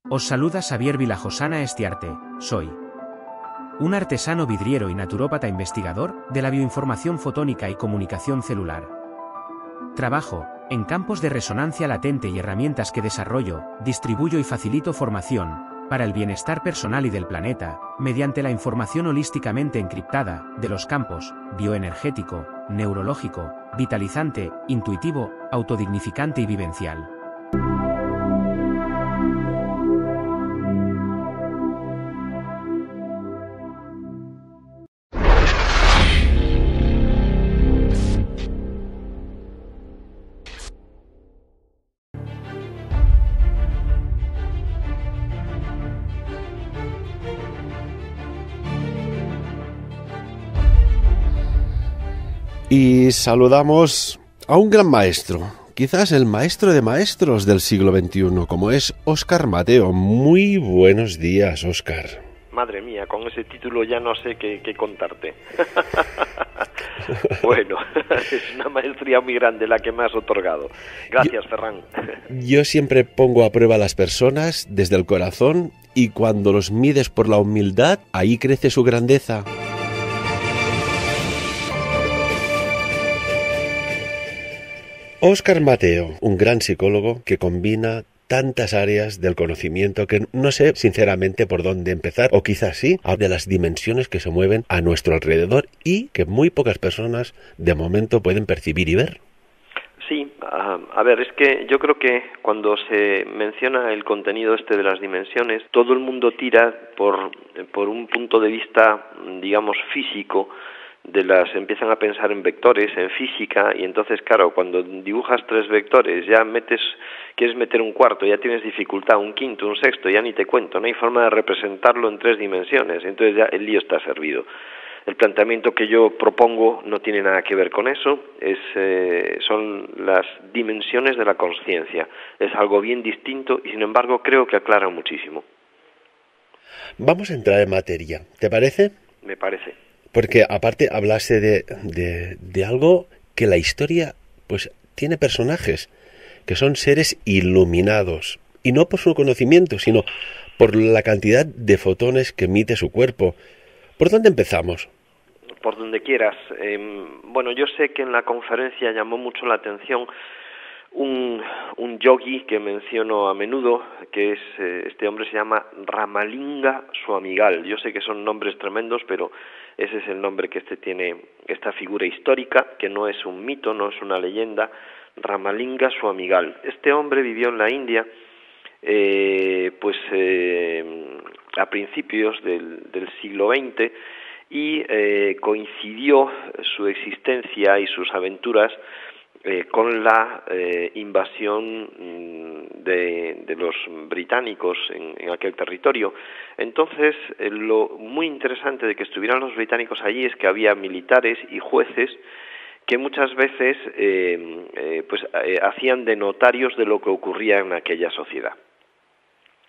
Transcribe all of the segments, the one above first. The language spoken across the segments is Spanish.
Os saluda Xavier Vilajosana Estiarte, soy un artesano vidriero y naturópata investigador de la bioinformación fotónica y comunicación celular. Trabajo en campos de resonancia latente y herramientas que desarrollo, distribuyo y facilito formación para el bienestar personal y del planeta, mediante la información holísticamente encriptada de los campos bioenergético, neurológico, vitalizante, intuitivo, autodignificante y vivencial. Y saludamos a un gran maestro, quizás el maestro de maestros del siglo XXI, como es Óscar Mateo. Muy buenos días, Óscar. Madre mía, con ese título ya no sé qué contarte. Bueno, es una maestría muy grande la que me has otorgado. Gracias, Ferran. Yo siempre pongo a prueba a las personas desde el corazón y cuando los mides por la humildad, ahí crece su grandeza. Óscar Mateo, un gran psicólogo que combina tantas áreas del conocimiento que no sé sinceramente por dónde empezar, o quizás sí, de las dimensiones que se mueven a nuestro alrededor y que muy pocas personas de momento pueden percibir y ver. Sí, a ver, es que yo creo que cuando se menciona el contenido de las dimensiones, todo el mundo tira por un punto de vista, digamos, físico, empiezan a pensar en vectores, en física, y entonces, claro, cuando dibujas 3 vectores, quieres meter un cuarto, ya tienes dificultad, un quinto, un sexto, ya ni te cuento, no hay forma de representarlo en 3 dimensiones, entonces ya el lío está servido. El planteamiento que yo propongo no tiene nada que ver con eso, son las dimensiones de la consciencia, es algo bien distinto y sin embargo creo que aclara muchísimo. Vamos a entrar en materia, ¿te parece? Me parece. Porque aparte hablaste de algo que la historia pues tiene personajes que son seres iluminados, y no por su conocimiento, sino por la cantidad de fotones que emite su cuerpo. ¿Por dónde empezamos? Por donde quieras. Bueno, yo sé que en la conferencia llamó mucho la atención un yogi que menciono a menudo, que es este hombre se llama Ramalinga Swamigal. Yo sé que son nombres tremendos, pero ese es el nombre que tiene esta figura histórica, que no es un mito, no es una leyenda, Ramalinga Swamigal. Este hombre vivió en la India, a principios del siglo XX, y coincidió su existencia y sus aventuras con la invasión de los británicos en aquel territorio. Entonces, lo muy interesante de que estuvieran los británicos allí es que había militares y jueces que muchas veces hacían de notarios de lo que ocurría en aquella sociedad.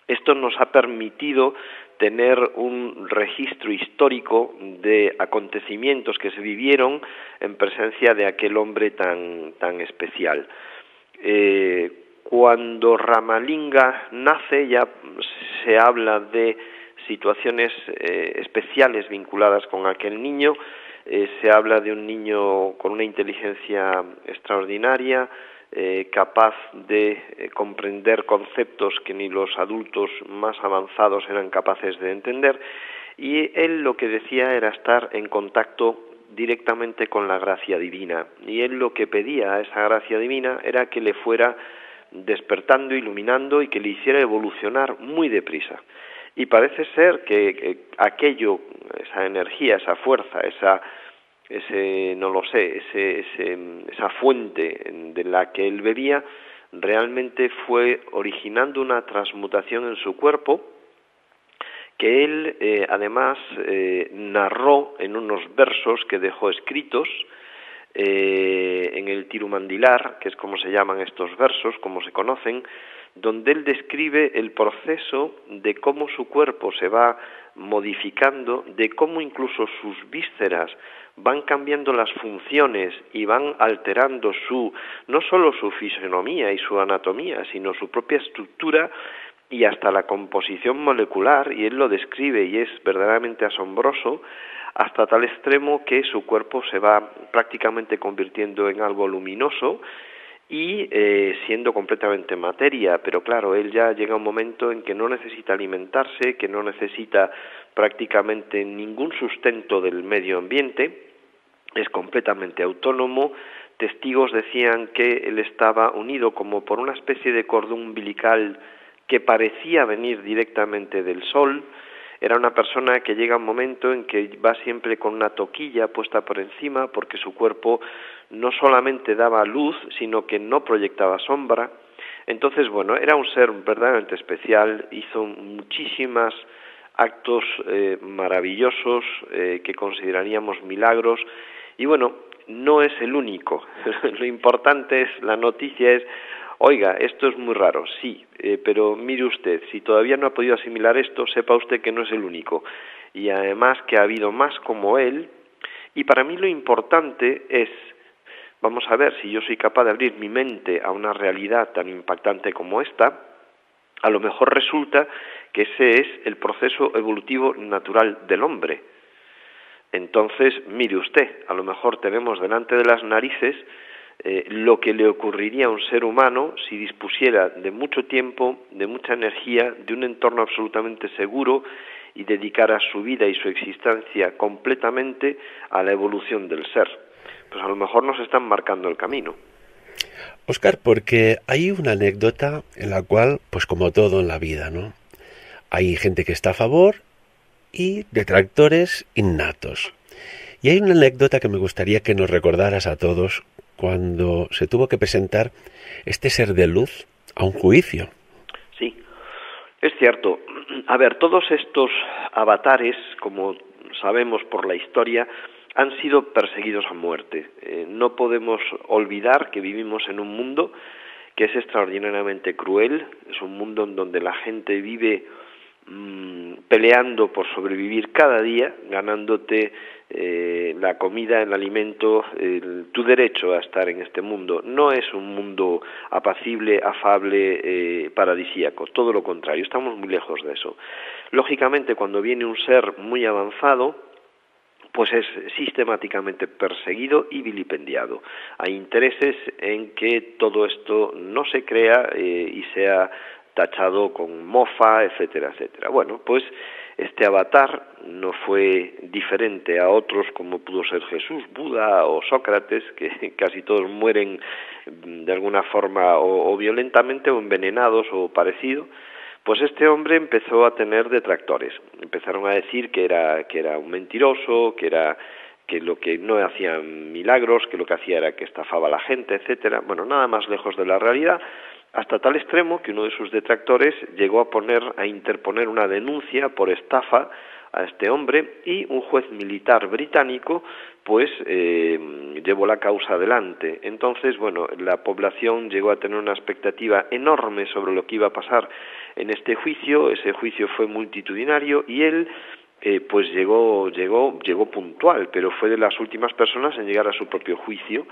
Esto nos ha permitido tener un registro histórico de acontecimientos que se vivieron en presencia de aquel hombre tan especial. Cuando Ramalinga nace ya se habla de situaciones especiales vinculadas con aquel niño, se habla de un niño con una inteligencia extraordinaria, capaz de comprender conceptos que ni los adultos más avanzados eran capaces de entender, y él lo que decía era estar en contacto directamente con la gracia divina, y él lo que pedía a esa gracia divina era que le fuera despertando, iluminando y que le hiciera evolucionar muy deprisa. Y parece ser que aquello, esa energía, esa fuerza, esa fuente de la que él bebía, realmente fue originando una transmutación en su cuerpo que él además narró en unos versos que dejó escritos en el Tirumandilar, que es como se llaman estos versos, como se conocen, donde él describe el proceso de cómo su cuerpo se va modificando, de cómo incluso sus vísceras van cambiando las funciones y van alterando no solo su fisonomía y su anatomía, sino su propia estructura, y hasta la composición molecular, y él lo describe y es verdaderamente asombroso, hasta tal extremo que su cuerpo se va prácticamente convirtiendo en algo luminoso y siendo completamente materia, pero claro, él ya llega a un momento en que no necesita alimentarse, que no necesita prácticamente ningún sustento del medio ambiente, es completamente autónomo. Testigos decían que él estaba unido como por una especie de cordón umbilical que parecía venir directamente del sol. Era una persona que llega un momento en que va siempre con una toquilla puesta por encima porque su cuerpo no solamente daba luz, sino que no proyectaba sombra. Entonces, bueno, era un ser verdaderamente especial, hizo muchísimos actos maravillosos que consideraríamos milagros y bueno, no es el único. Lo importante es, la noticia es, oiga, esto es muy raro, sí, pero mire usted, si todavía no ha podido asimilar esto, sepa usted que no es el único. Y además que ha habido más como él, y para mí lo importante es, vamos a ver, si yo soy capaz de abrir mi mente a una realidad tan impactante como esta, a lo mejor resulta que ese es el proceso evolutivo natural del hombre. Entonces, mire usted, a lo mejor tenemos delante de las narices lo que le ocurriría a un ser humano si dispusiera de mucho tiempo, de mucha energía, de un entorno absolutamente seguro y dedicara su vida y su existencia completamente a la evolución del ser. Pues a lo mejor nos están marcando el camino. Óscar, porque hay una anécdota en la cual, pues como todo en la vida, ¿no? Hay gente que está a favor y detractores innatos. Y hay una anécdota que me gustaría que nos recordaras a todos cuando se tuvo que presentar este ser de luz a un juicio. Sí, es cierto. A ver, todos estos avatares, como sabemos por la historia, han sido perseguidos a muerte. No podemos olvidar que vivimos en un mundo que es extraordinariamente cruel, es un mundo en donde la gente vive peleando por sobrevivir cada día, ganándote la comida, el alimento, tu derecho a estar en este mundo. No es un mundo apacible, afable, paradisíaco, todo lo contrario, estamos muy lejos de eso. Lógicamente, cuando viene un ser muy avanzado, pues es sistemáticamente perseguido y vilipendiado. Hay intereses en que todo esto no se crea y sea tachado con mofa, etcétera, etcétera. Bueno, pues este avatar no fue diferente a otros como pudo ser Jesús, Buda o Sócrates, que casi todos mueren de alguna forma o violentamente o envenenados o parecido. Pues este hombre empezó a tener detractores. Empezaron a decir que era un mentiroso, que lo que no hacía milagros, que lo que hacía era que estafaba a la gente, etcétera. Bueno, nada más lejos de la realidad, hasta tal extremo que uno de sus detractores llegó a interponer una denuncia por estafa a este hombre y un juez militar británico pues llevó la causa adelante. Entonces, bueno, la población llegó a tener una expectativa enorme sobre lo que iba a pasar en este juicio. Ese juicio fue multitudinario y él pues llegó puntual, pero fue de las últimas personas en llegar a su propio juicio.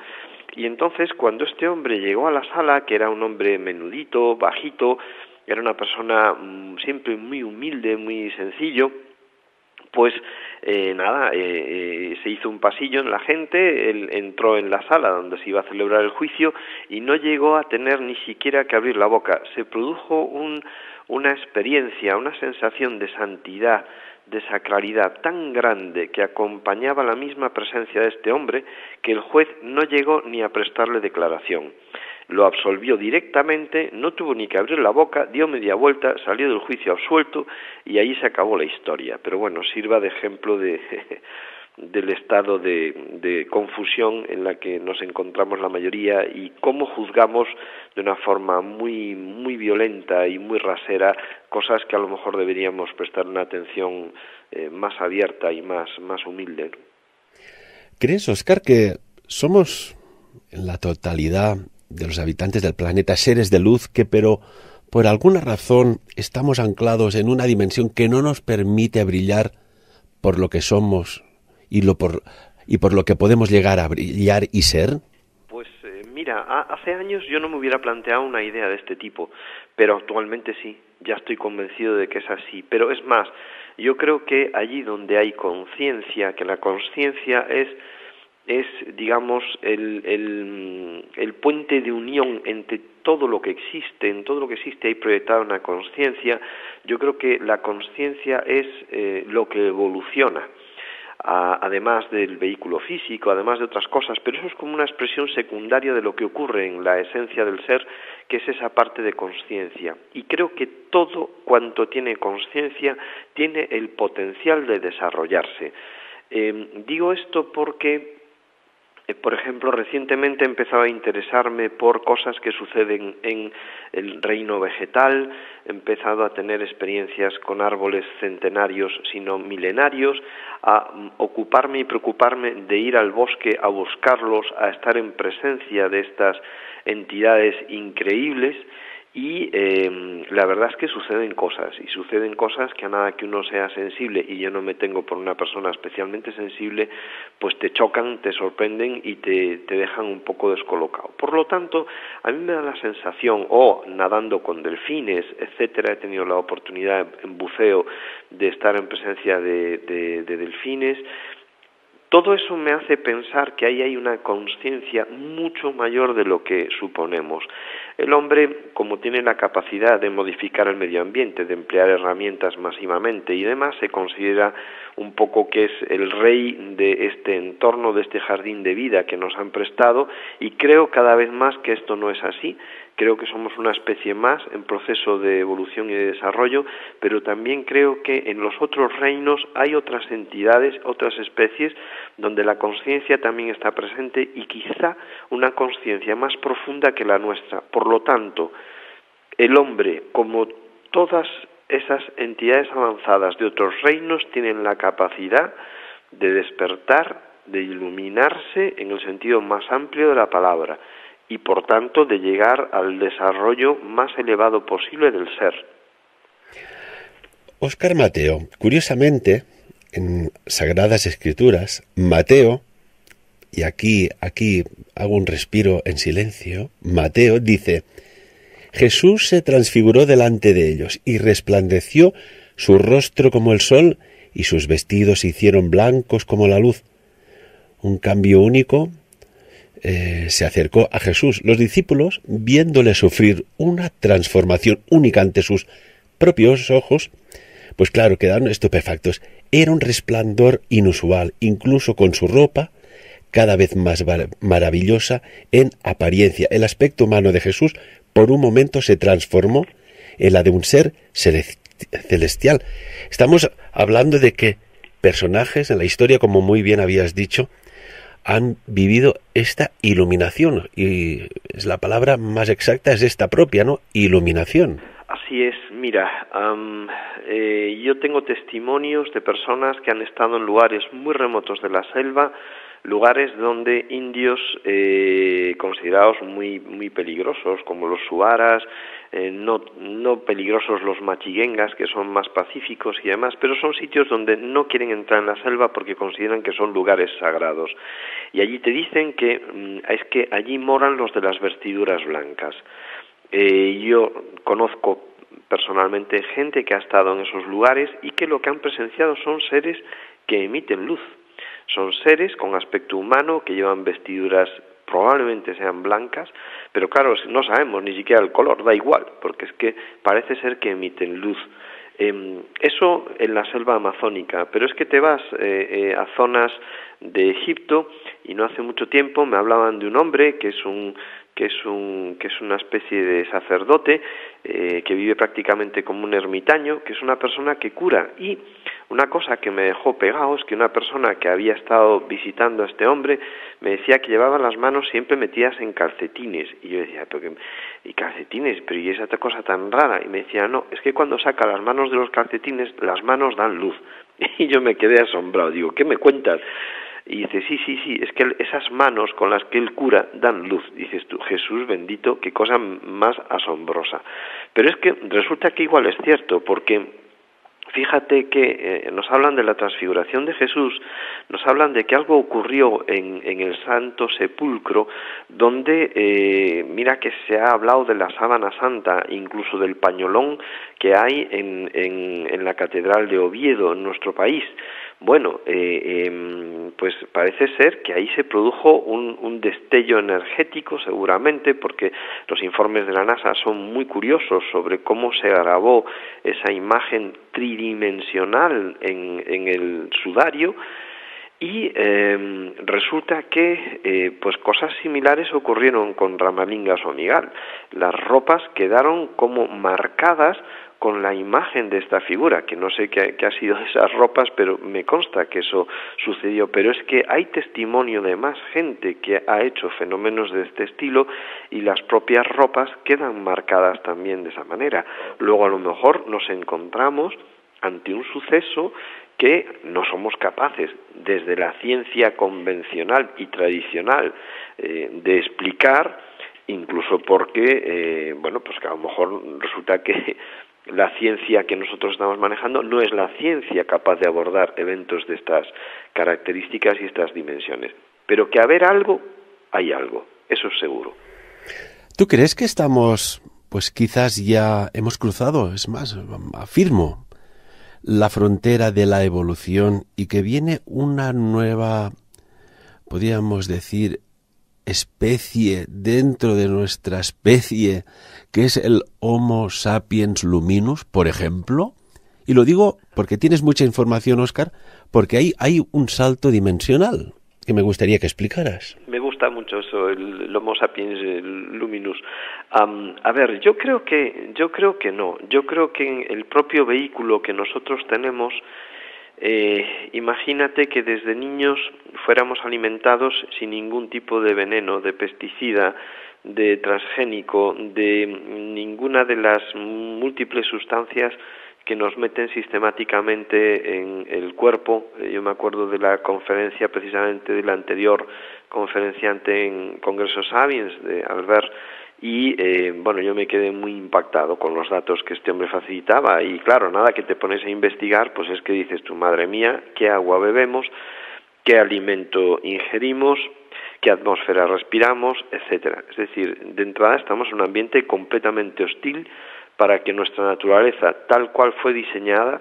Y entonces, cuando este hombre llegó a la sala, que era un hombre menudito, bajito, era una persona siempre muy humilde, muy sencillo, pues se hizo un pasillo en la gente, él entró en la sala donde se iba a celebrar el juicio y no llegó a tener ni siquiera que abrir la boca. Se produjo una experiencia, una sensación de santidad, de sacralidad tan grande que acompañaba la misma presencia de este hombre que el juez no llegó ni a prestarle declaración. Lo absolvió directamente, no tuvo ni que abrir la boca, dio media vuelta, salió del juicio absuelto y ahí se acabó la historia. Pero bueno, sirva de ejemplo del estado de confusión en la que nos encontramos la mayoría y cómo juzgamos de una forma muy, muy violenta y muy rasera cosas que a lo mejor deberíamos prestar una atención más abierta y más humilde, ¿no? ¿Crees, Óscar, que somos en la totalidad de los habitantes del planeta seres de luz pero por alguna razón estamos anclados en una dimensión que no nos permite brillar por lo que somos y por lo que podemos llegar a brillar y ser? Pues mira, hace años yo no me hubiera planteado una idea de este tipo, pero actualmente sí. ya estoy convencido de que es así. Pero es más, yo creo que allí donde hay conciencia, que la conciencia es digamos, el puente de unión entre todo lo que existe, en todo lo que existe hay proyectada una conciencia. Yo creo que la conciencia es lo que evoluciona, además del vehículo físico, además de otras cosas, pero eso es como una expresión secundaria de lo que ocurre en la esencia del ser, que es esa parte de conciencia. Y creo que todo cuanto tiene conciencia tiene el potencial de desarrollarse. Digo esto porque por ejemplo, recientemente he empezado a interesarme por cosas que suceden en el reino vegetal, he empezado a tener experiencias con árboles centenarios, sino milenarios, a ocuparme y preocuparme de ir al bosque a buscarlos, a estar en presencia de estas entidades increíbles. Y la verdad es que suceden cosas que a nada que uno sea sensible, y yo no me tengo por una persona especialmente sensible, pues te chocan, te sorprenden y te dejan un poco descolocado. Por lo tanto, a mí me da la sensación, nadando con delfines, etcétera, he tenido la oportunidad en buceo de estar en presencia de delfines. Todo eso me hace pensar que ahí hay una conciencia mucho mayor de lo que suponemos. El hombre, como tiene la capacidad de modificar el medio ambiente, de emplear herramientas masivamente y demás, se considera un poco que es el rey de este entorno, de este jardín de vida que nos han prestado, y creo cada vez más que esto no es así. Creo que somos una especie más en proceso de evolución y de desarrollo, pero también creo que en los otros reinos hay otras entidades, otras especies, donde la conciencia también está presente, y quizá una conciencia más profunda que la nuestra. Por lo tanto, el hombre, como todas esas entidades avanzadas de otros reinos, tienen la capacidad de despertar, de iluminarse en el sentido más amplio de la palabra, y por tanto de llegar al desarrollo más elevado posible del ser. Óscar Mateo, curiosamente, en Sagradas Escrituras, Mateo, y aquí hago un respiro en silencio, Mateo dice: Jesús se transfiguró delante de ellos y resplandeció su rostro como el sol y sus vestidos se hicieron blancos como la luz. Un cambio único. Se acercó a Jesús. Los discípulos, viéndole sufrir una transformación única ante sus propios ojos, pues claro, quedaron estupefactos. Era un resplandor inusual, incluso con su ropa cada vez más maravillosa en apariencia. El aspecto humano de Jesús por un momento se transformó en la de un ser celestial. Estamos hablando de que personajes en la historia, como muy bien habías dicho, han vivido esta iluminación, y es la palabra más exacta, es esta propia, ¿no? Iluminación. Así es, mira, yo tengo testimonios de personas que han estado en lugares muy remotos de la selva, lugares donde indios considerados muy peligrosos, como los suaras, no peligrosos los machiguengas, que son más pacíficos y demás, pero son sitios donde no quieren entrar en la selva porque consideran que son lugares sagrados. Y allí te dicen que es que allí moran los de las vestiduras blancas. Yo conozco personalmente gente que ha estado en esos lugares y que lo que han presenciado son seres que emiten luz. Son seres con aspecto humano que llevan vestiduras, probablemente sean blancas, pero claro, no sabemos ni siquiera el color, da igual, porque es que parece ser que emiten luz. Eso en la selva amazónica, pero es que te vas a zonas de Egipto y no hace mucho tiempo me hablaban de un hombre que es una especie de sacerdote que vive prácticamente como un ermitaño, que es una persona que cura. Y una cosa que me dejó pegado es que una persona que había estado visitando a este hombre me decía que llevaba las manos siempre metidas en calcetines, y yo decía, ¿y calcetines? Pero ¿y esa cosa tan rara? Y me decía, no, es que cuando saca las manos de los calcetines, las manos dan luz. Y yo me quedé asombrado, digo, ¿qué me cuentas? Y dice, sí, es que esas manos con las que él cura dan luz. Dices tú, Jesús bendito, qué cosa más asombrosa. Pero es que resulta que igual es cierto, porque Fíjate que nos hablan de la transfiguración de Jesús, nos hablan de que algo ocurrió en el Santo Sepulcro, donde mira que se ha hablado de la sábana santa, incluso del pañolón que hay en la Catedral de Oviedo, en nuestro país. Bueno, pues parece ser que ahí se produjo un destello energético, seguramente, porque los informes de la NASA son muy curiosos sobre cómo se grabó esa imagen tridimensional en el sudario, y resulta que pues cosas similares ocurrieron con Ramalinga Somigal. Las ropas quedaron como marcadas con la imagen de esta figura, que no sé qué ha sido de esas ropas, pero me consta que eso sucedió. Pero es que hay testimonio de más gente que ha hecho fenómenos de este estilo, y las propias ropas quedan marcadas también de esa manera. Luego a lo mejor nos encontramos ante un suceso que no somos capaces, desde la ciencia convencional y tradicional, de explicar, incluso porque, bueno, pues que a lo mejor resulta que la ciencia que nosotros estamos manejando no es la ciencia capaz de abordar eventos de estas características y estas dimensiones. Pero que haber algo, hay algo, eso es seguro. ¿Tú crees que estamos, pues quizás ya hemos cruzado, es más, afirmo, la frontera de la evolución, y que viene una nueva, podríamos decir, especie dentro de nuestra especie, que es el Homo sapiens luminus, por ejemplo? Y lo digo porque tienes mucha información, Óscar, porque ahí hay un salto dimensional que me gustaría que explicaras. Me gusta mucho eso, el Homo sapiens luminus. A ver, yo creo que no. Yo creo que en el propio vehículo que nosotros tenemos, imagínate que desde niños fuéramos alimentados sin ningún tipo de veneno, de pesticida, de transgénico, de ninguna de las múltiples sustancias que nos meten sistemáticamente en el cuerpo. Yo me acuerdo de la conferencia, precisamente de la anterior conferenciante en Congreso Sapiens, de Albert, y bueno, yo me quedé muy impactado con los datos que este hombre facilitaba, y claro, nada que te pones a investigar, pues es que dices tú, madre mía, qué agua bebemos, qué alimento ingerimos, qué atmósfera respiramos, etcétera. Es decir, de entrada estamos en un ambiente completamente hostil para que nuestra naturaleza, tal cual fue diseñada,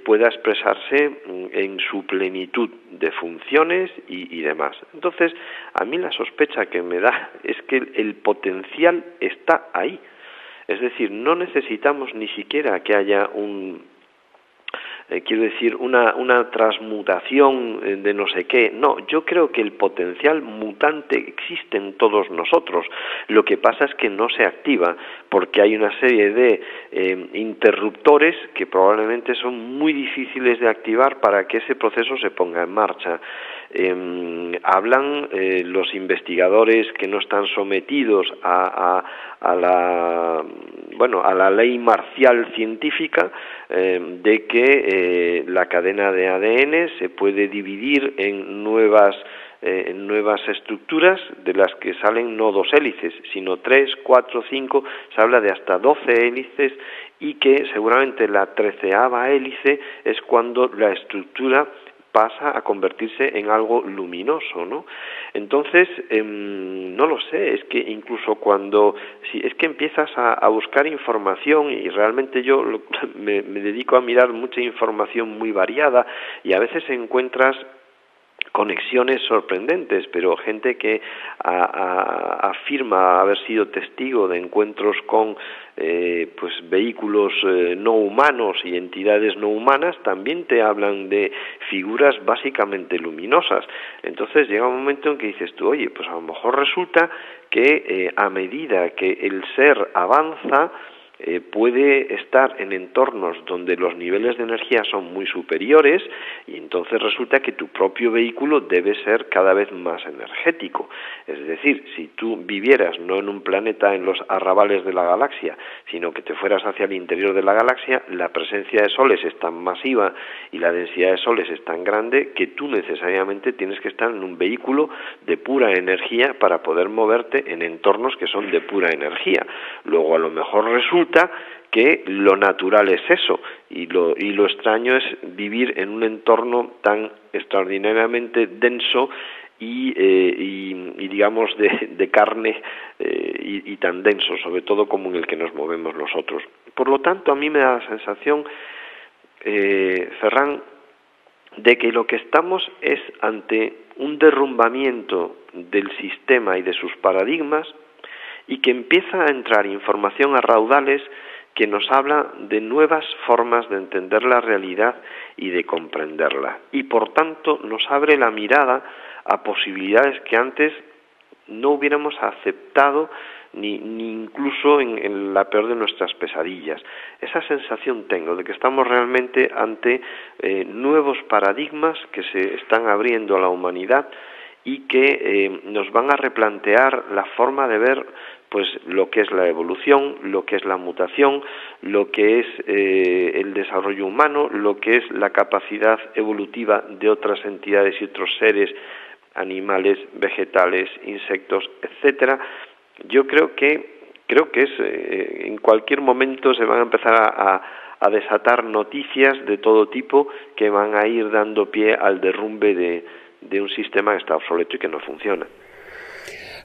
pueda expresarse en su plenitud de funciones y demás. Entonces, a mí la sospecha que me da es que el potencial está ahí. Es decir, no necesitamos ni siquiera que haya una transmutación de no sé qué. No, yo creo que el potencial mutante existe en todos nosotros. Lo que pasa es que no se activa porque hay una serie de interruptores que probablemente son muy difíciles de activar para que ese proceso se ponga en marcha. Hablan los investigadores que no están sometidos a la ley marcial científica, de que la cadena de ADN se puede dividir en nuevas estructuras, de las que salen no 2 hélices, sino 3, 4, 5, se habla de hasta 12 hélices, y que seguramente la 13ª hélice es cuando la estructura pasa a convertirse en algo luminoso, ¿no? Entonces, no lo sé, es que incluso si es que empiezas a buscar información, y realmente yo me dedico a mirar mucha información muy variada, y a veces encuentras conexiones sorprendentes, pero gente que afirma haber sido testigo de encuentros con vehículos no humanos y entidades no humanas, también te hablan de figuras básicamente luminosas. Entonces llega un momento en que dices tú, oye, pues a lo mejor resulta que a medida que el ser avanza, puede estar en entornos donde los niveles de energía son muy superiores, y entonces resulta que tu propio vehículo debe ser cada vez más energético. Es decir, si tú vivieras no en un planeta en los arrabales de la galaxia, sino que te fueras hacia el interior de la galaxia, la presencia de soles es tan masiva y la densidad de soles es tan grande que tú necesariamente tienes que estar en un vehículo de pura energía para poder moverte en entornos que son de pura energía. Luego a lo mejor resulta que lo natural es eso, y lo extraño es vivir en un entorno tan extraordinariamente denso y digamos de carne y tan denso, sobre todo como en el que nos movemos nosotros. Por lo tanto, a mí me da la sensación, Ferran, de que lo que estamos es ante un derrumbamiento del sistema y de sus paradigmas, y que empieza a entrar información a raudales que nos habla de nuevas formas de entender la realidad y de comprenderla. Y por tanto nos abre la mirada a posibilidades que antes no hubiéramos aceptado ni incluso en la peor de nuestras pesadillas. Esa sensación tengo de que estamos realmente ante nuevos paradigmas que se están abriendo a la humanidad y que nos van a replantear la forma de ver pues lo que es la evolución, lo que es la mutación, lo que es el desarrollo humano, lo que es la capacidad evolutiva de otras entidades y otros seres, animales, vegetales, insectos, etcétera. Yo creo que es en cualquier momento se van a empezar a desatar noticias de todo tipo que van a ir dando pie al derrumbe de un sistema que está obsoleto y que no funciona.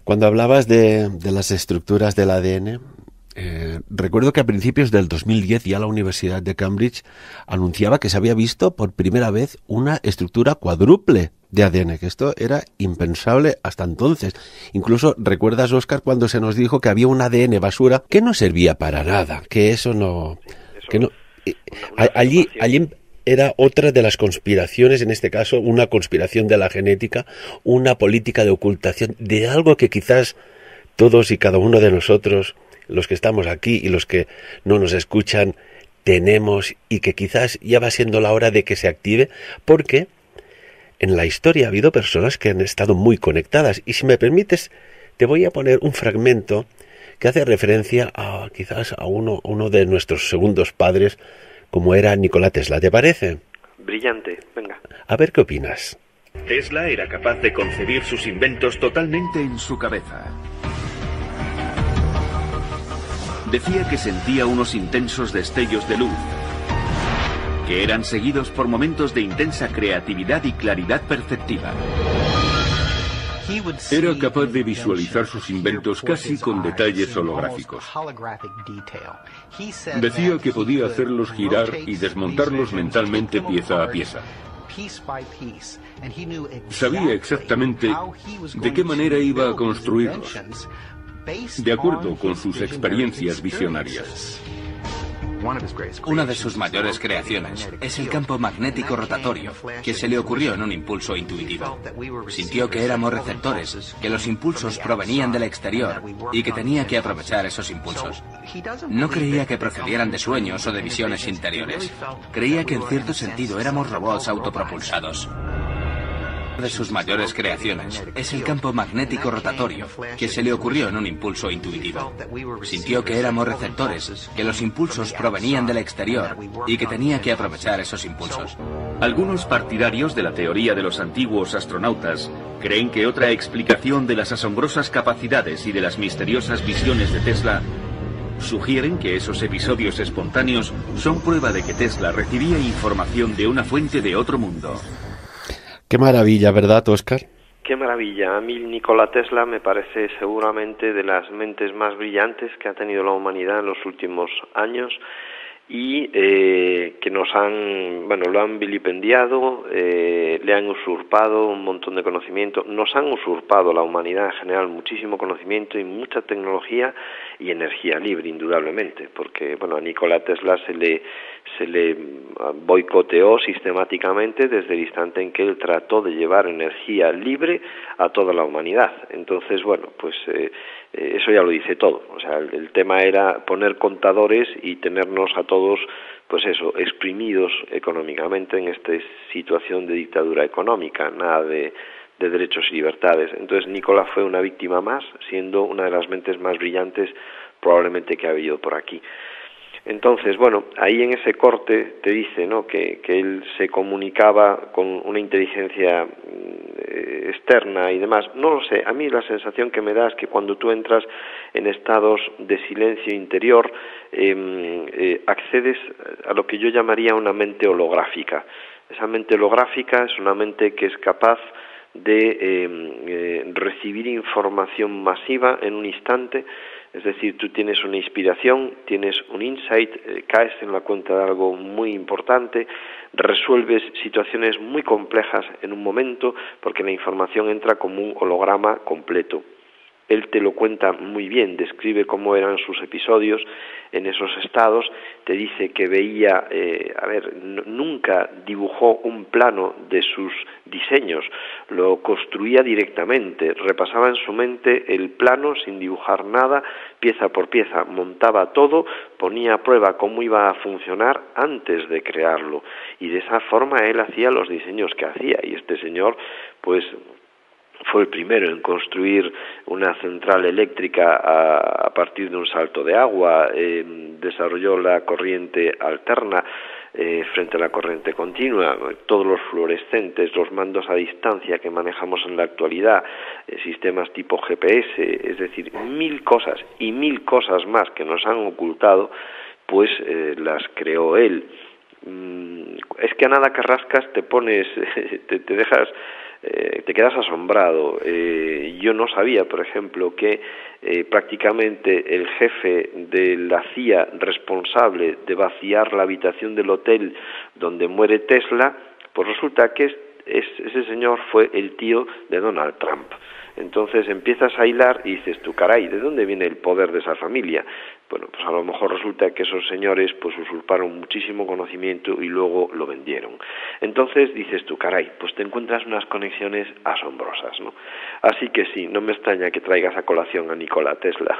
Cuando hablabas de las estructuras del ADN, recuerdo que a principios del 2010 ya la Universidad de Cambridge anunciaba que se había visto por primera vez una estructura cuádruple de ADN, que esto era impensable hasta entonces. Incluso, ¿recuerdas, Óscar, cuando se nos dijo que había un ADN basura que no servía para nada? Que eso no... Allí era otra de las conspiraciones, en este caso una conspiración de la genética, una política de ocultación de algo que quizás todos y cada uno de nosotros, los que estamos aquí y los que no nos escuchan, tenemos, y que quizás ya va siendo la hora de que se active, porque en la historia ha habido personas que han estado muy conectadas. Y si me permites, te voy a poner un fragmento que hace referencia a quizás a uno de nuestros segundos padres, como era Nikola Tesla. ¿Te parece? Brillante, venga. A ver qué opinas. Tesla era capaz de concebir sus inventos totalmente en su cabeza. Decía que sentía unos intensos destellos de luz, que eran seguidos por momentos de intensa creatividad y claridad perceptiva. Era capaz de visualizar sus inventos casi con detalles holográficos. Decía que podía hacerlos girar y desmontarlos mentalmente pieza a pieza. Sabía exactamente de qué manera iba a construirlos, de acuerdo con sus experiencias visionarias. Una de sus mayores creaciones es el campo magnético rotatorio, que se le ocurrió en un impulso intuitivo. Sintió que éramos receptores, que los impulsos provenían del exterior y que tenía que aprovechar esos impulsos. No creía que procedieran de sueños o de visiones interiores. Creía que en cierto sentido éramos robots autopropulsados. Una de sus mayores creaciones es el campo magnético rotatorio, que se le ocurrió en un impulso intuitivo. Sintió que éramos receptores, que los impulsos provenían del exterior y que tenía que aprovechar esos impulsos. Algunos partidarios de la teoría de los antiguos astronautas creen que otra explicación de las asombrosas capacidades y de las misteriosas visiones de Tesla sugieren que esos episodios espontáneos son prueba de que Tesla recibía información de una fuente de otro mundo. Qué maravilla, ¿verdad, Óscar? Qué maravilla. A mí Nikola Tesla me parece seguramente de las mentes más brillantes que ha tenido la humanidad en los últimos años y que lo han vilipendiado, le han usurpado un montón de conocimiento, nos han usurpado la humanidad en general muchísimo conocimiento y mucha tecnología y energía libre, indudablemente, porque a Nikola Tesla se le boicoteó sistemáticamente desde el instante en que él trató de llevar energía libre a toda la humanidad. Entonces, eso ya lo dice todo. O sea, el tema era poner contadores y tenernos a todos, exprimidos económicamente en esta situación de dictadura económica, nada de derechos y libertades. Entonces, Nikola fue una víctima más, siendo una de las mentes más brillantes probablemente que ha habido por aquí. Entonces, ahí en ese corte te dice, ¿no?, que él se comunicaba con una inteligencia externa y demás, no lo sé. A mí la sensación que me da es que cuando tú entras en estados de silencio interior, accedes a lo que yo llamaría una mente holográfica. Esa mente holográfica es una mente que es capaz de recibir información masiva en un instante. Es decir, tú tienes una inspiración, tienes un insight, caes en la cuenta de algo muy importante, resuelves situaciones muy complejas en un momento, porque la información entra como un holograma completo. Él te lo cuenta muy bien, describe cómo eran sus episodios en esos estados, te dice que veía, nunca dibujó un plano de sus diseños, lo construía directamente, repasaba en su mente el plano sin dibujar nada, pieza por pieza, montaba todo, ponía a prueba cómo iba a funcionar antes de crearlo, y de esa forma él hacía los diseños que hacía, y este señor, pues, fue el primero en construir una central eléctrica a partir de un salto de agua, desarrolló la corriente alterna frente a la corriente continua, todos los fluorescentes, los mandos a distancia que manejamos en la actualidad, sistemas tipo GPS, es decir, 1000 cosas y 1000 cosas más que nos han ocultado, pues las creó él. Es que a nada que rascas te pones, te dejas, te quedas asombrado. Yo no sabía, por ejemplo, que prácticamente el jefe de la CIA responsable de vaciar la habitación del hotel donde muere Tesla, pues resulta que ese señor fue el tío de Donald Trump. Entonces empiezas a hilar y dices tú, caray, ¿de dónde viene el poder de esa familia? Bueno, pues a lo mejor resulta que esos señores pues usurparon muchísimo conocimiento y luego lo vendieron. Entonces dices tú, caray, pues te encuentras unas conexiones asombrosas, ¿no? Así que sí, no me extraña que traigas a colación a Nikola Tesla.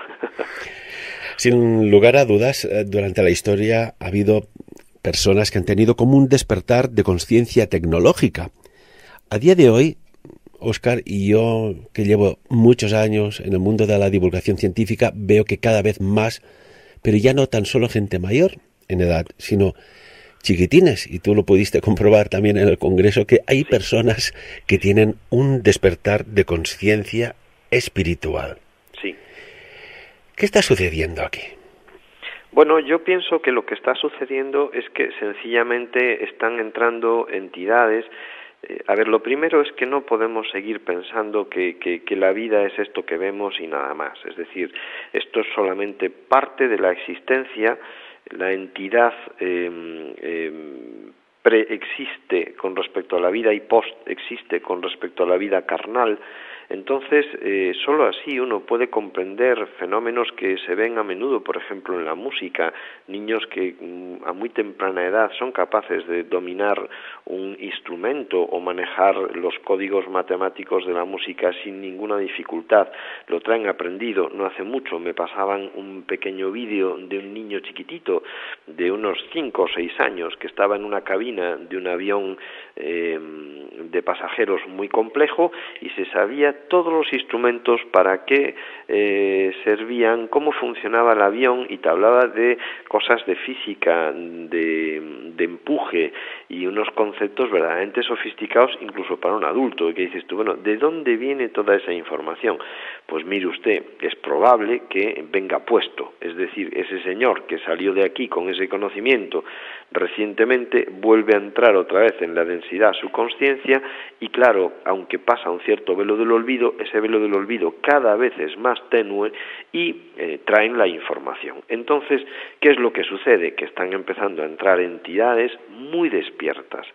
Sin lugar a dudas, durante la historia ha habido personas que han tenido como un despertar de conciencia tecnológica. A día de hoy, Óscar, y yo que llevo muchos años en el mundo de la divulgación científica, veo que cada vez más, pero ya no tan solo gente mayor en edad, sino chiquitines, y tú lo pudiste comprobar también en el Congreso, que hay personas que tienen un despertar de conciencia espiritual. Sí. ¿Qué está sucediendo aquí? Bueno, yo pienso que lo que está sucediendo es que sencillamente están entrando entidades. Lo primero es que no podemos seguir pensando que la vida es esto que vemos y nada más. Es decir, esto es solamente parte de la existencia. La entidad preexiste con respecto a la vida y post-existe con respecto a la vida carnal. Entonces, solo así uno puede comprender fenómenos que se ven a menudo, por ejemplo, en la música, niños que a muy temprana edad son capaces de dominar un instrumento o manejar los códigos matemáticos de la música sin ninguna dificultad, lo traen aprendido. No hace mucho me pasaban un pequeño vídeo de un niño chiquitito de unos 5 o 6 años que estaba en una cabina de un avión de pasajeros muy complejo y se sabía todos los instrumentos para qué servían, cómo funcionaba el avión, y te hablaba de cosas de física, de empuje y unos conceptos verdaderamente sofisticados incluso para un adulto. Y que dices tú, bueno, ¿de dónde viene toda esa información? Pues mire usted, es probable que venga puesto, es decir, ese señor que salió de aquí con ese conocimiento recientemente vuelve a entrar otra vez en la densidad su conciencia y claro, aunque pasa un cierto velo del olvido, ese velo del olvido cada vez es más tenue y traen la información. Entonces, ¿qué es lo que sucede? Que están empezando a entrar entidades muy despiertas.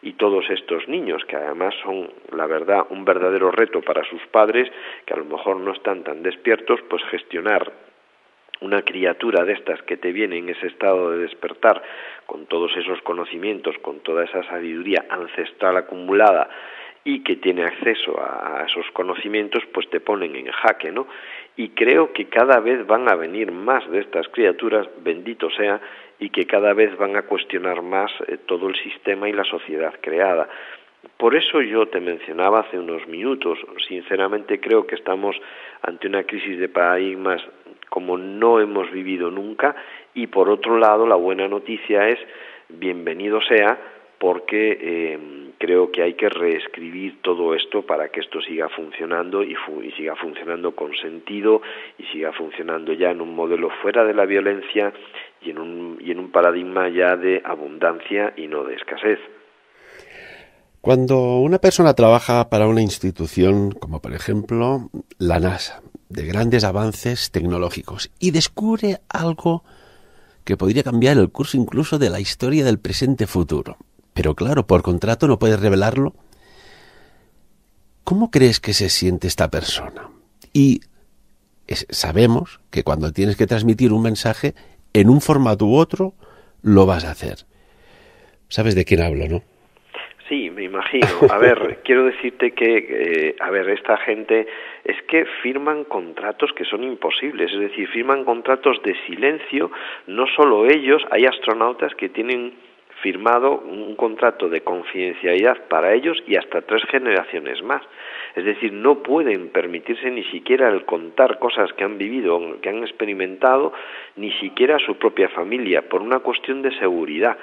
Y todos estos niños, que además son, la verdad, un verdadero reto para sus padres, que a lo mejor no están tan despiertos, pues gestionar una criatura de estas que te viene en ese estado de despertar, con todos esos conocimientos, con toda esa sabiduría ancestral acumulada y que tiene acceso a esos conocimientos, pues te ponen en jaque, ¿no? Y creo que cada vez van a venir más de estas criaturas, bendito sea, y que cada vez van a cuestionar más todo el sistema y la sociedad creada. Por eso yo te mencionaba hace unos minutos, sinceramente creo que estamos ante una crisis de paradigmas como no hemos vivido nunca, y por otro lado la buena noticia es, bienvenido sea, porque creo que hay que reescribir todo esto para que esto siga funcionando y siga funcionando con sentido y siga funcionando ya en un modelo fuera de la violencia y en un paradigma ya de abundancia y no de escasez. Cuando una persona trabaja para una institución como por ejemplo la NASA, de grandes avances tecnológicos, y descubre algo que podría cambiar el curso incluso de la historia del presente futuro, pero claro, por contrato no puedes revelarlo, ¿cómo crees que se siente esta persona? Y sabemos que cuando tienes que transmitir un mensaje, en un formato u otro, lo vas a hacer. ¿Sabes de quién hablo, no? Sí, me imagino. A ver, quiero decirte que, esta gente es que firman contratos que son imposibles, es decir, firman contratos de silencio, no solo ellos, hay astronautas que tienen firmado un contrato de confidencialidad para ellos y hasta 3 generaciones más. Es decir, no pueden permitirse ni siquiera el contar cosas que han vivido, que han experimentado, ni siquiera a su propia familia, por una cuestión de seguridad.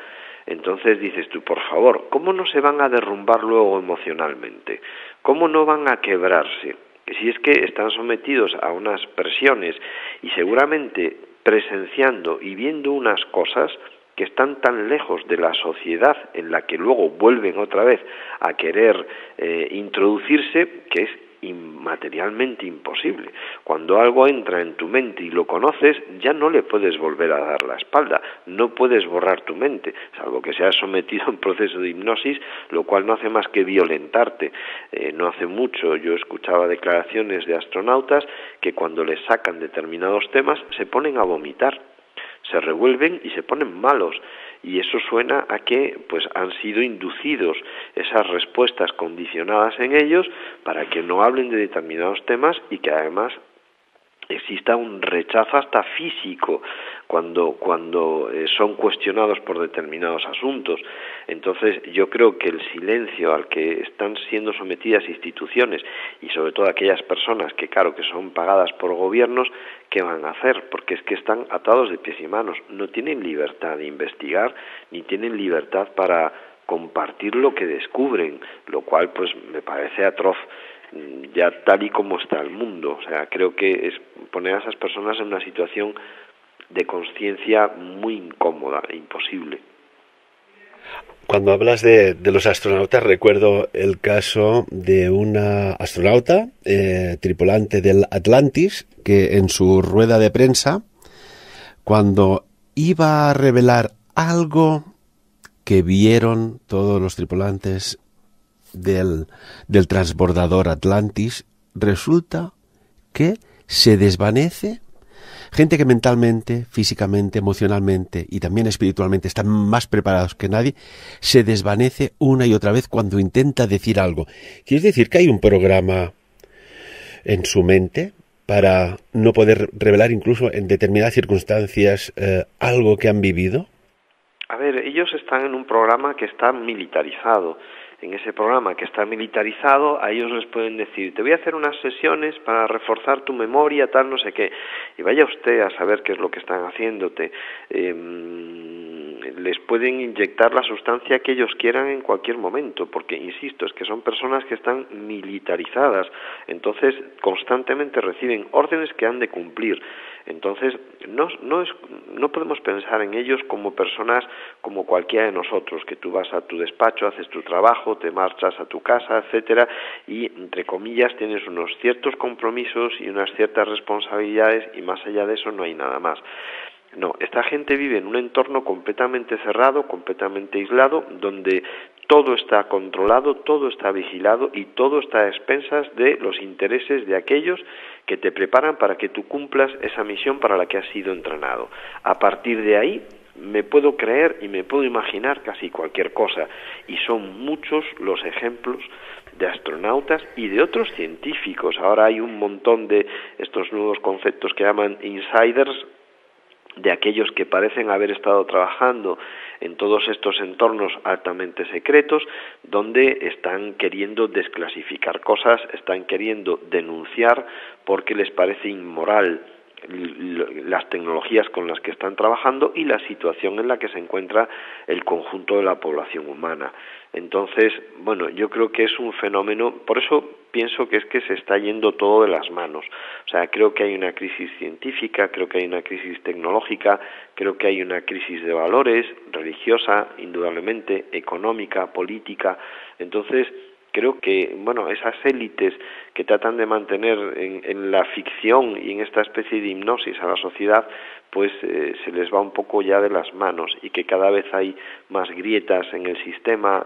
Entonces dices tú, por favor, ¿cómo no se van a derrumbar luego emocionalmente? ¿Cómo no van a quebrarse? Si es que están sometidos a unas presiones y seguramente presenciando y viendo unas cosas que están tan lejos de la sociedad en la que luego vuelven otra vez a querer introducirse, que es materialmente imposible. Cuando algo entra en tu mente y lo conoces, ya no le puedes volver a dar la espalda, no puedes borrar tu mente, salvo que seas sometido a un proceso de hipnosis, lo cual no hace más que violentarte. No hace mucho yo escuchaba declaraciones de astronautas que cuando les sacan determinados temas se ponen a vomitar, se revuelven y se ponen malos, y eso suena a que pues han sido inducidos esas respuestas condicionadas en ellos para que no hablen de determinados temas y que además exista un rechazo hasta físico cuando son cuestionados por determinados asuntos. Entonces yo creo que el silencio al que están siendo sometidas instituciones y sobre todo aquellas personas que claro que son pagadas por gobiernos, ¿qué van a hacer? Porque es que están atados de pies y manos, no tienen libertad de investigar ni tienen libertad para compartir lo que descubren, lo cual pues me parece atroz ya tal y como está el mundo. O sea, creo que es poner a esas personas en una situación de conciencia muy incómoda e imposible. Cuando hablas de los astronautas, recuerdo el caso de una astronauta, tripulante del Atlantis, que en su rueda de prensa, cuando iba a revelar algo que vieron todos los tripulantes del transbordador Atlantis, resulta que se desvanece. Gente que mentalmente, físicamente, emocionalmente y también espiritualmente están más preparados que nadie, se desvanece una y otra vez cuando intenta decir algo. ¿Quieres decir que hay un programa en su mente para no poder revelar incluso en determinadas circunstancias algo que han vivido? A ver, ellos están en un programa que está militarizado. En ese programa que está militarizado, a ellos les pueden decir, te voy a hacer unas sesiones para reforzar tu memoria, tal, no sé qué, y vaya usted a saber qué es lo que están haciéndote. Les pueden inyectar la sustancia que ellos quieran en cualquier momento, porque, insisto, es que son personas que están militarizadas, entonces constantemente reciben órdenes que han de cumplir. Entonces, no podemos pensar en ellos como personas como cualquiera de nosotros, que tú vas a tu despacho, haces tu trabajo, te marchas a tu casa, etcétera, y, entre comillas, tienes unos ciertos compromisos y unas ciertas responsabilidades, y más allá de eso no hay nada más. No, esta gente vive en un entorno completamente cerrado, completamente aislado, donde todo está controlado, todo está vigilado y todo está a expensas de los intereses de aquellos que te preparan para que tú cumplas esa misión para la que has sido entrenado. A partir de ahí me puedo creer y me puedo imaginar casi cualquier cosa, y son muchos los ejemplos de astronautas y de otros científicos. Ahora hay un montón de estos nuevos conceptos que llaman insiders, de aquellos que parecen haber estado trabajando en todos estos entornos altamente secretos, donde están queriendo desclasificar cosas, están queriendo denunciar porque les parece inmoral las tecnologías con las que están trabajando y la situación en la que se encuentra el conjunto de la población humana. Entonces, bueno, yo creo que es un fenómeno, por eso pienso que es que se está yendo todo de las manos. O sea, creo que hay una crisis científica, creo que hay una crisis tecnológica, creo que hay una crisis de valores, religiosa, indudablemente, económica, política. Entonces, creo que, bueno, esas élites que tratan de mantener en la ficción y en esta especie de hipnosis a la sociedad, pues se les va un poco ya de las manos, y que cada vez hay más grietas en el sistema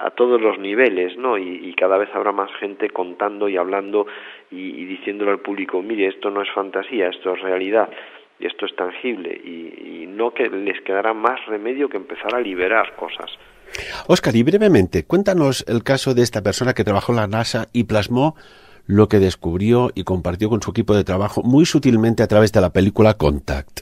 a todos los niveles, ¿no? Y cada vez habrá más gente contando y hablando y diciéndole al público, mire, esto no es fantasía, esto es realidad, y esto es tangible, y no que les quedará más remedio que empezar a liberar cosas. Óscar, y brevemente, cuéntanos el caso de esta persona que trabajó en la NASA y plasmó lo que descubrió y compartió con su equipo de trabajo muy sutilmente a través de la película Contact.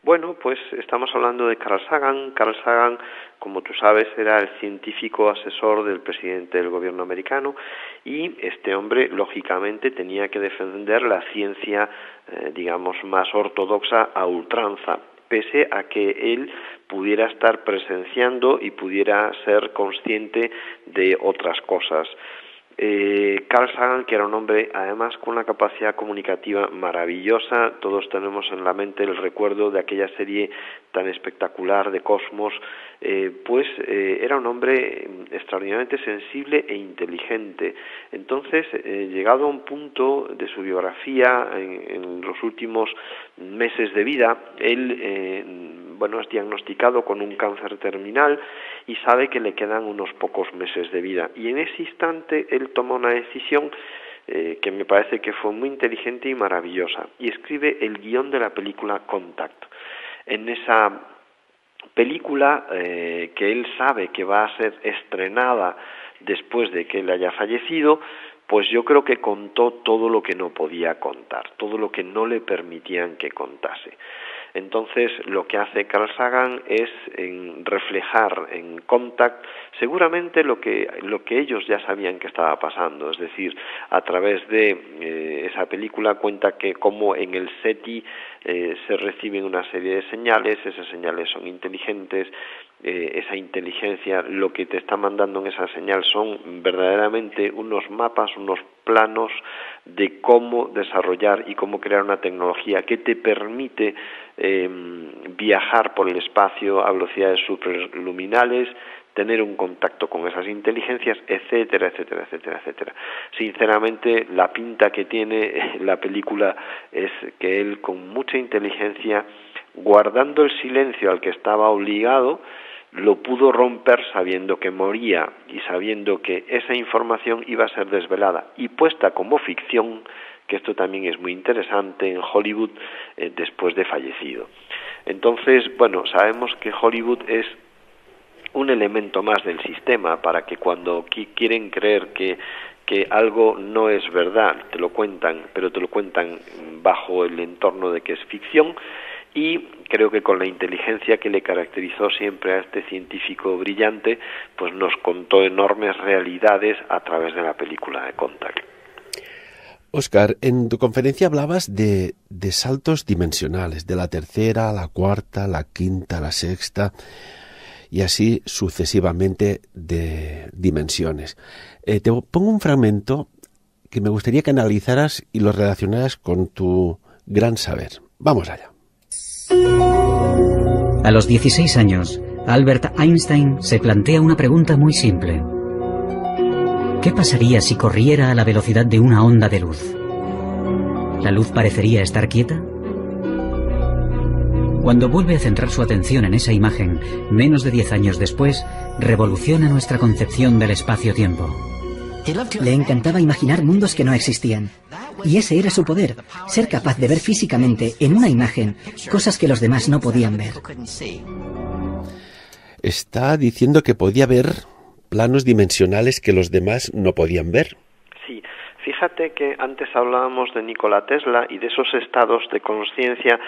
Bueno, pues estamos hablando de Carl Sagan. Carl Sagan, como tú sabes, era el científico asesor del presidente del gobierno americano, y este hombre, lógicamente, tenía que defender la ciencia, digamos, más ortodoxa a ultranza, pese a que él pudiera estar presenciando y pudiera ser consciente de otras cosas. Carl Sagan, que era un hombre además con una capacidad comunicativa maravillosa, todos tenemos en la mente el recuerdo de aquella serie tan espectacular de Cosmos, era un hombre extraordinariamente sensible e inteligente. Entonces, llegado a un punto de su biografía, en los últimos meses de vida, él es diagnosticado con un cáncer terminal y sabe que le quedan unos pocos meses de vida. Y en ese instante él toma una decisión que me parece que fue muy inteligente y maravillosa, y escribe el guión de la película Contact. En esa película, que él sabe que va a ser estrenada después de que él haya fallecido, pues yo creo que contó todo lo que no podía contar, todo lo que no le permitían que contase. Entonces, lo que hace Carl Sagan es reflejar en Contact seguramente lo que ellos ya sabían que estaba pasando. Es decir, a través de esa película cuenta que como en el SETI se reciben una serie de señales, esas señales son inteligentes, esa inteligencia lo que te está mandando en esa señal son verdaderamente unos mapas, unos planos de cómo desarrollar y cómo crear una tecnología que te permite viajar por el espacio a velocidades superluminales, tener un contacto con esas inteligencias, etcétera, etcétera, etcétera, etcétera. Sinceramente, la pinta que tiene la película es que él, con mucha inteligencia, guardando el silencio al que estaba obligado, lo pudo romper sabiendo que moría y sabiendo que esa información iba a ser desvelada y puesta como ficción, que esto también es muy interesante, en Hollywood después de fallecido. Entonces, sabemos que Hollywood es un elemento más del sistema para que cuando quieren creer que algo no es verdad, te lo cuentan, pero te lo cuentan bajo el entorno de que es ficción. Y creo que con la inteligencia que le caracterizó siempre a este científico brillante, pues nos contó enormes realidades a través de la película de Contact. Óscar, en tu conferencia hablabas de saltos dimensionales, de la tercera, la cuarta, la quinta, la sexta, y así sucesivamente de dimensiones. Te pongo un fragmento que me gustaría que analizaras y lo relacionaras con tu gran saber. Vamos allá. A los 16 años, Albert Einstein se plantea una pregunta muy simple. ¿Qué pasaría si corriera a la velocidad de una onda de luz? ¿La luz parecería estar quieta? Cuando vuelve a centrar su atención en esa imagen, menos de 10 años después, revoluciona nuestra concepción del espacio-tiempo. Le encantaba imaginar mundos que no existían. Y ese era su poder, ser capaz de ver físicamente, en una imagen, cosas que los demás no podían ver. Está diciendo que podía ver planos dimensionales que los demás no podían ver. Sí, fíjate que antes hablábamos de Nikola Tesla y de esos estados de conciencia.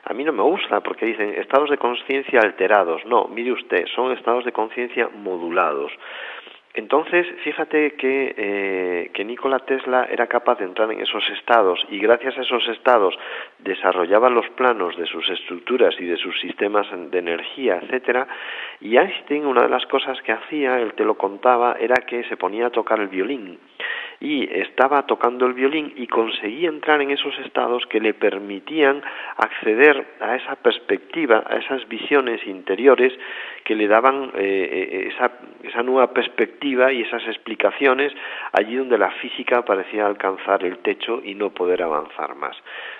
A mí no me gusta porque dicen estados de conciencia alterados. No, mire usted, son estados de conciencia modulados. Entonces, fíjate que Nikola Tesla era capaz de entrar en esos estados y gracias a esos estados desarrollaba los planos de sus estructuras y de sus sistemas de energía, etcétera. Y Einstein, una de las cosas que hacía, él te lo contaba, era que se ponía a tocar el violín y estaba tocando el violín y conseguía entrar en esos estados que le permitían acceder a esa perspectiva, a esas visiones interiores que le daban esa nueva perspectiva y esas explicaciones allí donde la física parecía alcanzar el techo y no poder avanzar más.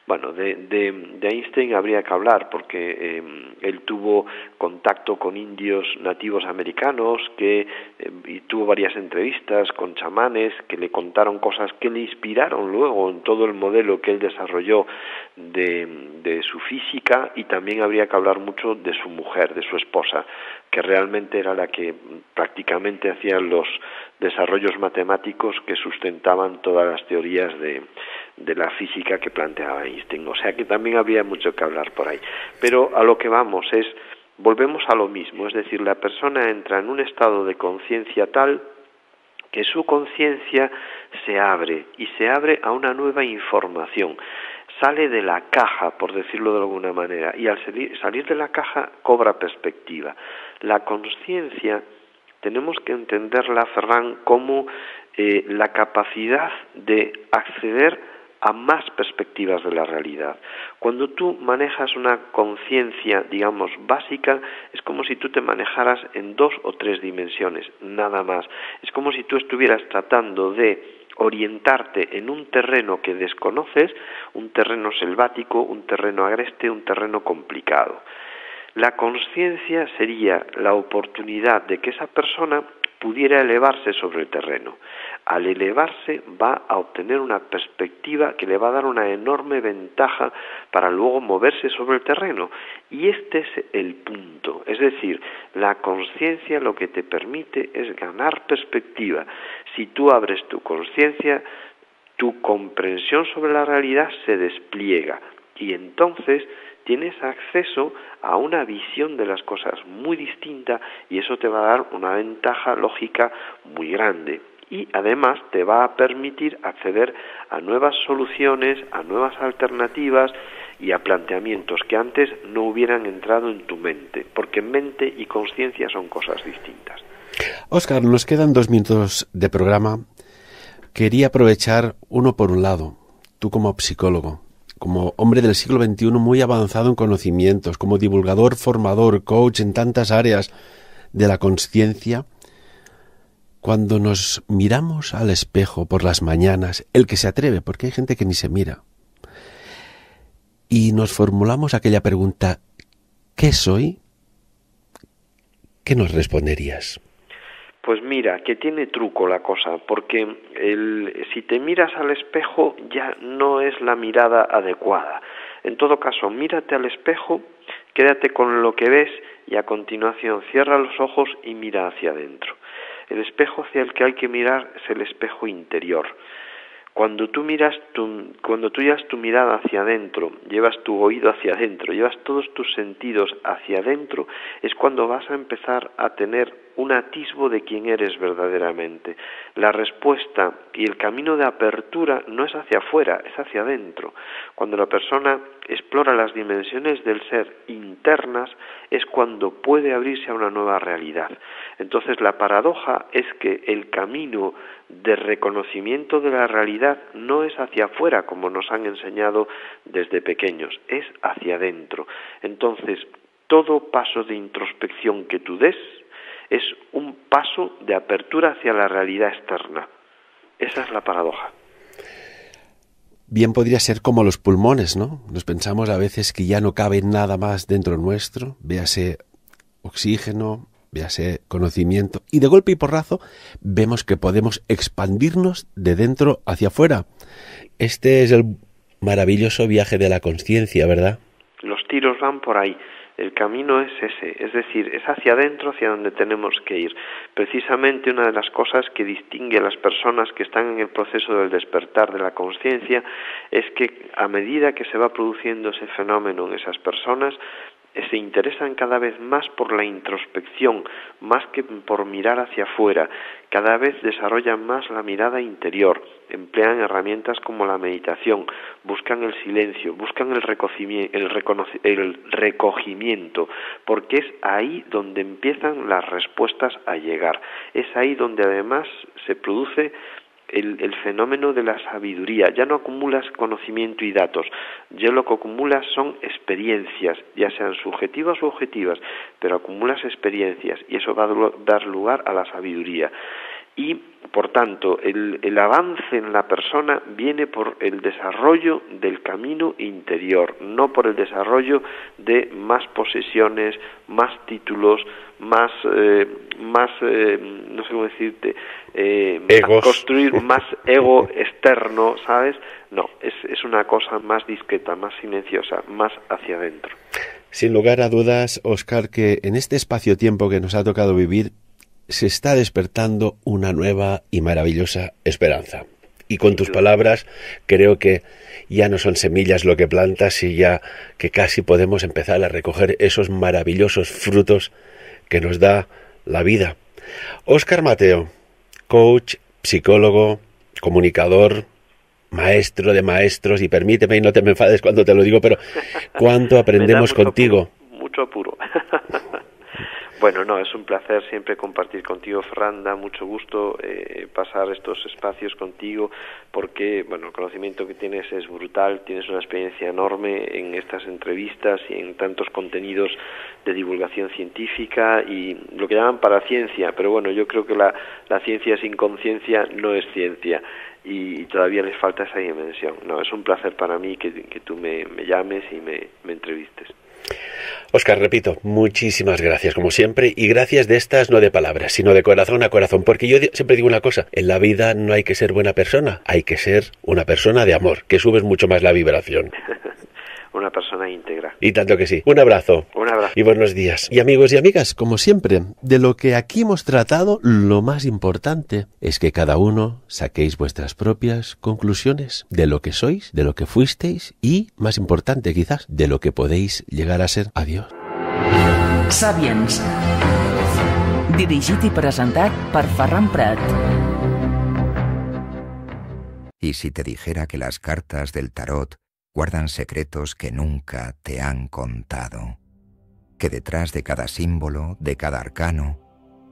Bueno, de Einstein habría que hablar porque él tuvo contacto con indios nativos americanos y tuvo varias entrevistas con chamanes que le contaron cosas que le inspiraron luego en todo el modelo que él desarrolló de su física, y también habría que hablar mucho de su mujer, de su esposa, que realmente era la que prácticamente hacía los desarrollos matemáticos que sustentaban todas las teorías de la física que planteaba Einstein. O sea que también había mucho que hablar por ahí. Pero a lo que vamos volvemos a lo mismo, es decir, la persona entra en un estado de conciencia tal que su conciencia se abre y se abre a una nueva información. Sale de la caja, por decirlo de alguna manera, y al salir de la caja cobra perspectiva. La conciencia tenemos que entenderla, Ferran, como la capacidad de acceder a más perspectivas de la realidad. Cuando tú manejas una conciencia, digamos, básica, es como si tú te manejaras en 2 o 3 dimensiones, nada más. Es como si tú estuvieras tratando de orientarte en un terreno que desconoces, un terreno selvático, un terreno agreste, un terreno complicado. La conciencia sería la oportunidad de que esa persona pudiera elevarse sobre el terreno. Al elevarse va a obtener una perspectiva que le va a dar una enorme ventaja para luego moverse sobre el terreno. Y este es el punto. Es decir, la conciencia lo que te permite es ganar perspectiva. Si tú abres tu conciencia, tu comprensión sobre la realidad se despliega y entonces tienes acceso a una visión de las cosas muy distinta y eso te va a dar una ventaja lógica muy grande. Y además te va a permitir acceder a nuevas soluciones, a nuevas alternativas y a planteamientos que antes no hubieran entrado en tu mente, porque mente y conciencia son cosas distintas. Óscar, nos quedan 2 minutos de programa. Quería aprovechar uno por un lado, tú como psicólogo, como hombre del siglo XXI muy avanzado en conocimientos, como divulgador, formador, coach en tantas áreas de la consciencia. Cuando nos miramos al espejo por las mañanas, el que se atreve, porque hay gente que ni se mira, y nos formulamos aquella pregunta, ¿qué soy? ¿Qué nos responderías? Pues mira, que tiene truco la cosa, porque si te miras al espejo ya no es la mirada adecuada. En todo caso, mírate al espejo, quédate con lo que ves y a continuación cierra los ojos y mira hacia adentro. El espejo hacia el que hay que mirar es el espejo interior. Cuando tú llevas tu mirada hacia adentro, llevas tu oído hacia adentro, llevas todos tus sentidos hacia adentro, es cuando vas a empezar a tener un atisbo de quién eres verdaderamente. La respuesta y el camino de apertura no es hacia afuera, es hacia adentro. Cuando la persona explora las dimensiones del ser internas, es cuando puede abrirse a una nueva realidad. Entonces la paradoja es que el camino de reconocimiento de la realidad no es hacia afuera, como nos han enseñado desde pequeños, es hacia adentro. Entonces, todo paso de introspección que tú des es un paso de apertura hacia la realidad externa. Esa es la paradoja. Bien podría ser como los pulmones, ¿no? Nos pensamos a veces que ya no cabe nada más dentro nuestro, véase oxígeno, véase conocimiento, y de golpe y porrazo vemos que podemos expandirnos de dentro hacia afuera. Este es el maravilloso viaje de la consciencia, ¿verdad? Los tiros van por ahí. El camino es ese, es decir, es hacia adentro, hacia donde tenemos que ir. Precisamente una de las cosas que distingue a las personas que están en el proceso del despertar de la conciencia es que a medida que se va produciendo ese fenómeno en esas personas, se interesan cada vez más por la introspección, más que por mirar hacia afuera. Cada vez desarrollan más la mirada interior, emplean herramientas como la meditación, buscan el silencio, buscan el recogimiento, porque es ahí donde empiezan las respuestas a llegar. Es ahí donde además se produce el fenómeno de la sabiduría. Ya no acumulas conocimiento y datos, ya lo que acumulas son experiencias, ya sean subjetivas o objetivas, pero acumulas experiencias y eso va a dar lugar a la sabiduría. Y, por tanto, el avance en la persona viene por el desarrollo del camino interior, no por el desarrollo de más posesiones, más títulos, más no sé cómo decirte, construir más ego externo, ¿sabes? No, es una cosa más discreta, más silenciosa, más hacia adentro. Sin lugar a dudas, Óscar, que en este espacio-tiempo que nos ha tocado vivir, se está despertando una nueva y maravillosa esperanza. Y con tus palabras, creo que ya no son semillas lo que plantas y ya que casi podemos empezar a recoger esos maravillosos frutos que nos da la vida. Óscar Mateo, coach, psicólogo, comunicador, maestro de maestros, y permíteme y no te me enfades cuando te lo digo, pero ¿cuánto aprendemos contigo? Mucho apuro. Bueno, no, es un placer siempre compartir contigo, Ferran, da mucho gusto pasar estos espacios contigo porque, bueno, el conocimiento que tienes es brutal, tienes una experiencia enorme en estas entrevistas y en tantos contenidos de divulgación científica y lo que llaman paraciencia, pero bueno, yo creo que la ciencia sin conciencia no es ciencia y todavía les falta esa dimensión. No, es un placer para mí que tú me llames y me entrevistes. Óscar, repito, muchísimas gracias como siempre, y gracias de estas no de palabras, sino de corazón a corazón, porque yo siempre digo una cosa, en la vida no hay que ser buena persona, hay que ser una persona de amor, que subes mucho más la vibración. Una persona íntegra. Y tanto que sí. Un abrazo. Un abrazo. Y buenos días. Y amigos y amigas, como siempre, de lo que aquí hemos tratado, lo más importante es que cada uno saquéis vuestras propias conclusiones de lo que sois, de lo que fuisteis y, más importante quizás, de lo que podéis llegar a ser. Adiós. Sapiens. Dirigit i presentat per Ferran Prat. ¿Y si te dijera que las cartas del tarot guardan secretos que nunca te han contado? Que detrás de cada símbolo, de cada arcano,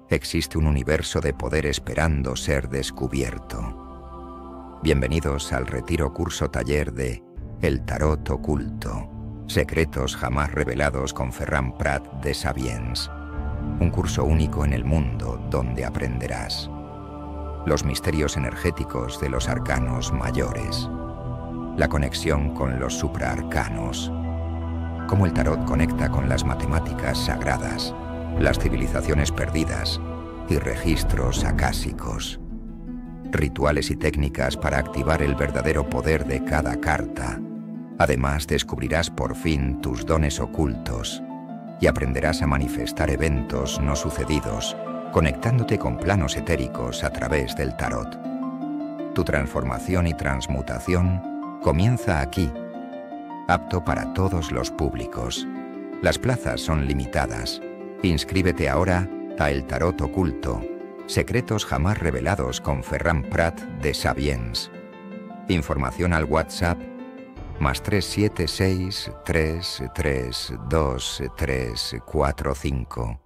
existe un universo de poder esperando ser descubierto. Bienvenidos al retiro curso taller de El Tarot Oculto, secretos jamás revelados con Ferran Prat de Sapiens. Un curso único en el mundo donde aprenderás los misterios energéticos de los arcanos mayores, la conexión con los supraarcanos, cómo el tarot conecta con las matemáticas sagradas, las civilizaciones perdidas y registros acásicos, rituales y técnicas para activar el verdadero poder de cada carta. Además, descubrirás por fin tus dones ocultos y aprenderás a manifestar eventos no sucedidos, conectándote con planos etéricos a través del tarot. Tu transformación y transmutación comienza aquí, apto para todos los públicos. Las plazas son limitadas. Inscríbete ahora a El Tarot Oculto, secretos jamás revelados con Ferran Prat de Sapiens. Información al WhatsApp +376 332 345.